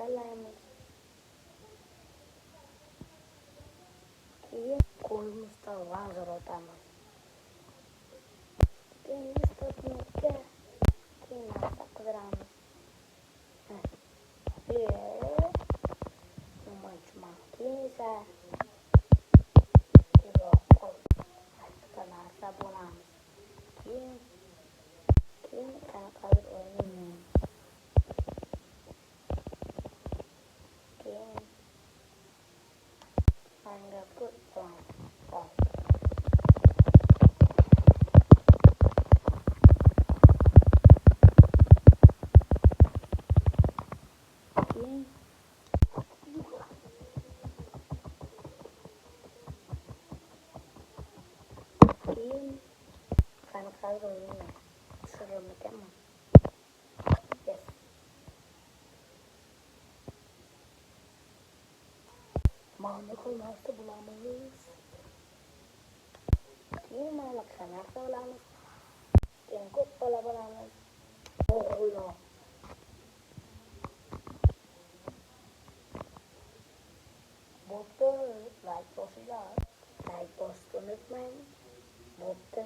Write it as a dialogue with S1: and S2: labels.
S1: ayarlayalım. Keyin qo'limizda vazir otamiz. Keyin listotnikka keyin narsa qidiramiz. Keyin esa ikkita narsa bo'lamiz. Keyin qanaqadir o'ynayman. Keyin manga ko'p keyin qanaqadir o'ynayman. Tushirmaganman. Yes. Mana narsa bo'lamiz. Keyin mana narsa bo'lamiz. Keyin ko'p bo'lamiz. O'g'illar. Bo'pti, like bosinglar. Like bosishni unutmang. Bo'pti.